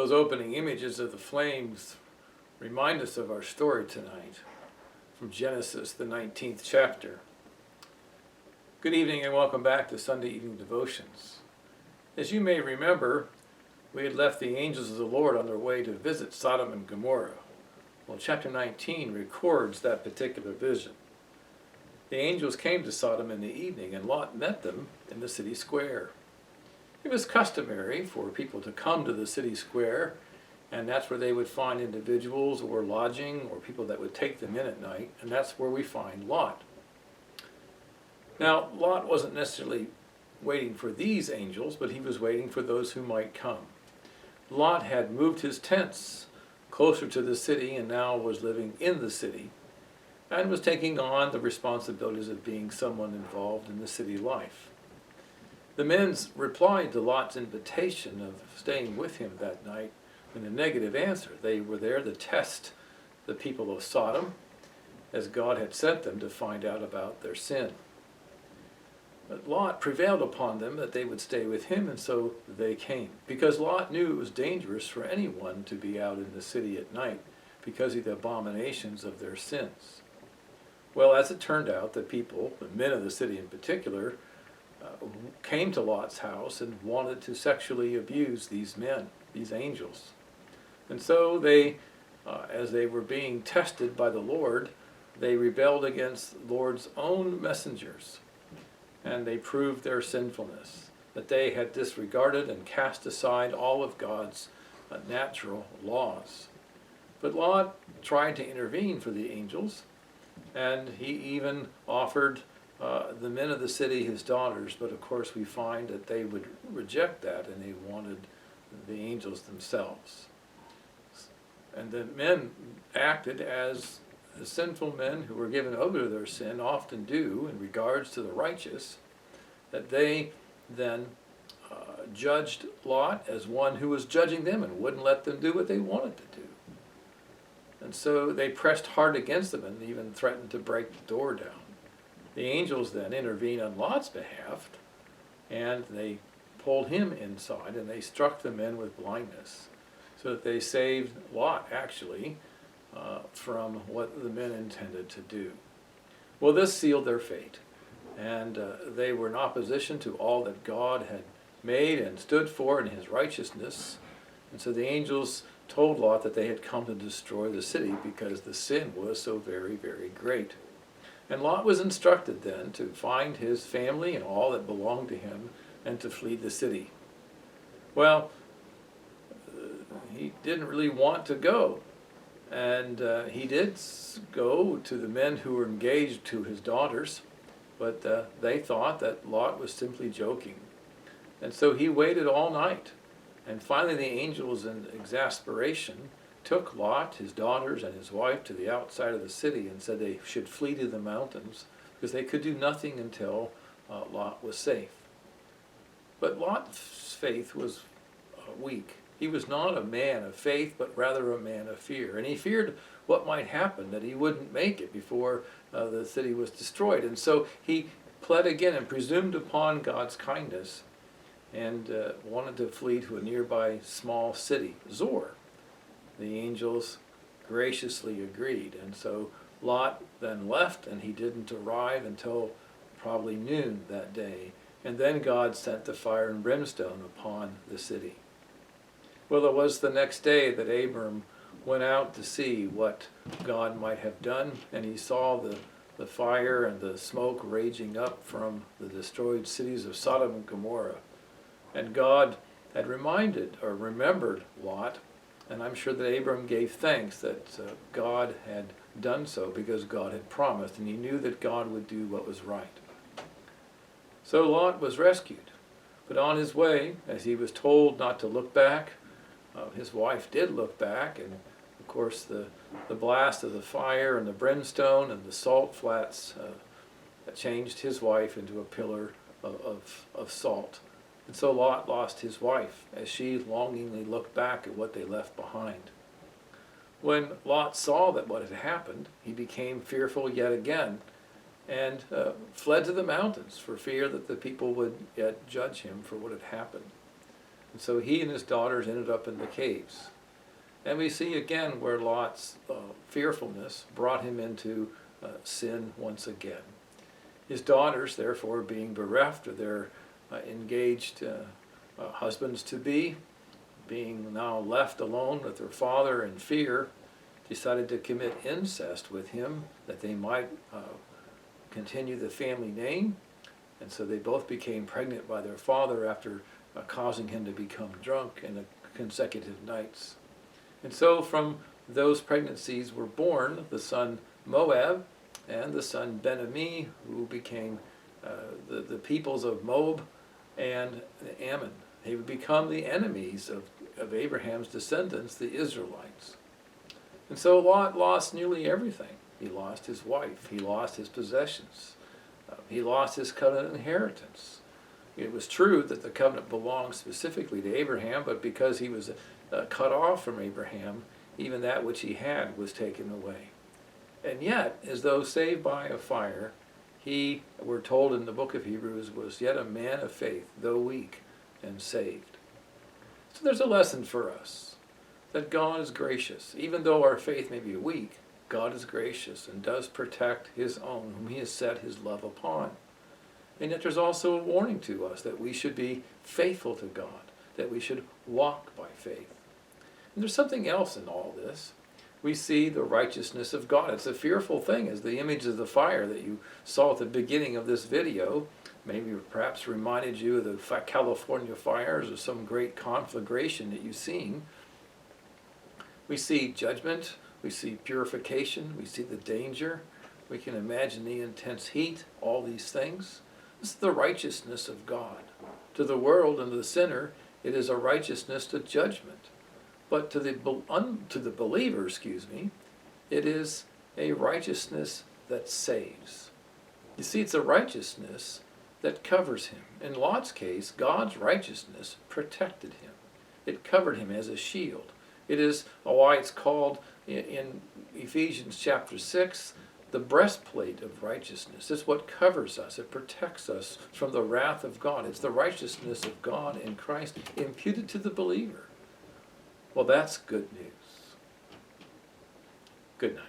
Those opening images of the flames remind us of our story tonight from Genesis, the 19th chapter. Good evening and welcome back to Sunday Evening Devotions. As you may remember, we had left the angels of the Lord on their way to visit Sodom and Gomorrah. Well, chapter 19 records that particular vision. The angels came to Sodom in the evening, and Lot met them in the city square. It was customary for people to come to the city square, and that's where they would find individuals or lodging or people that would take them in at night, and that's where we find Lot. Now, Lot wasn't necessarily waiting for these angels, but he was waiting for those who might come. Lot had moved his tents closer to the city and now was living in the city and was taking on the responsibilities of being someone involved in the city life. The men replied to Lot's invitation of staying with him that night in a negative answer. They were there to test the people of Sodom, as God had sent them to find out about their sin. But Lot prevailed upon them that they would stay with him, and so they came, because Lot knew it was dangerous for anyone to be out in the city at night because of the abominations of their sins. Well, as it turned out, the people, the men of the city in particular, came to Lot's house and wanted to sexually abuse these men, these angels. And so they, as they were being tested by the Lord, they rebelled against the Lord's own messengers, and they proved their sinfulness, that they had disregarded and cast aside all of God's natural laws. But Lot tried to intervene for the angels, and he even offered the men of the city his daughters, but of course we find that they would reject that and they wanted the angels themselves. And the men acted as the sinful men who were given over to their sin often do in regards to the righteous, that they then judged Lot as one who was judging them and wouldn't let them do what they wanted to do. And so they pressed hard against them and even threatened to break the door down. The angels then intervened on Lot's behalf, and they pulled him inside, and they struck the men with blindness, so that they saved Lot, actually, from what the men intended to do. Well, this sealed their fate, and they were in opposition to all that God had made and stood for in his righteousness, and so the angels told Lot that they had come to destroy the city because the sin was so very, very great. And Lot was instructed then to find his family and all that belonged to him and to flee the city. Well, he didn't really want to go. And he did go to the men who were engaged to his daughters, but they thought that Lot was simply joking. And so he waited all night. And finally the angels, in exasperation, took Lot, his daughters, and his wife to the outside of the city and said they should flee to the mountains because they could do nothing until Lot was safe. But Lot's faith was weak. He was not a man of faith, but rather a man of fear. And he feared what might happen, that he wouldn't make it before the city was destroyed. And so he pled again and presumed upon God's kindness and wanted to flee to a nearby small city, Zor. The angels graciously agreed, and so Lot then left, and he didn't arrive until probably noon that day, and then God sent the fire and brimstone upon the city. Well, it was the next day that Abram went out to see what God might have done, and he saw the fire and the smoke raging up from the destroyed cities of Sodom and Gomorrah. And God had remembered Lot, and I'm sure that Abram gave thanks that God had done so because God had promised, and he knew that God would do what was right. So Lot was rescued, but on his way, as he was told not to look back, his wife did look back, and of course the blast of the fire and the brimstone and the salt flats changed his wife into a pillar of salt. And so Lot lost his wife as she longingly looked back at what they left behind. When Lot saw that what had happened, he became fearful yet again and fled to the mountains for fear that the people would yet judge him for what had happened. And so he and his daughters ended up in the caves. And we see again where Lot's fearfulness brought him into sin once again. His daughters, therefore, being bereft of their engaged husbands-to-be, being now left alone with their father in fear, decided to commit incest with him that they might continue the family name. And so they both became pregnant by their father after causing him to become drunk in consecutive nights. And so from those pregnancies were born the son Moab and the son Ben-Ami, who became the peoples of Moab and Ammon. They would become the enemies of Abraham's descendants, the Israelites. And so Lot lost nearly everything. He lost his wife. He lost his possessions. He lost his covenant inheritance. It was true that the covenant belonged specifically to Abraham, but because he was cut off from Abraham, even that which he had was taken away. And yet, as though saved by a fire, he, we're told in the book of Hebrews, was yet a man of faith, though weak, and saved. So there's a lesson for us, that God is gracious. Even though our faith may be weak, God is gracious and does protect his own, whom he has set his love upon. And yet there's also a warning to us that we should be faithful to God, that we should walk by faith. And there's something else in all this. We see the righteousness of God. It's a fearful thing, as the image of the fire that you saw at the beginning of this video maybe perhaps reminded you of the California fires or some great conflagration that you've seen. We see judgment, we see purification, we see the danger, we can imagine the intense heat, all these things. This is the righteousness of God. To the world and to the sinner, it is a righteousness to judgment. But to the believer, it is a righteousness that saves. You see, it's a righteousness that covers him. In Lot's case, God's righteousness protected him. It covered him as a shield. It is why it's called in Ephesians chapter 6, the breastplate of righteousness. It's what covers us. It protects us from the wrath of God. It's the righteousness of God in Christ imputed to the believer. Well, that's good news. Good night.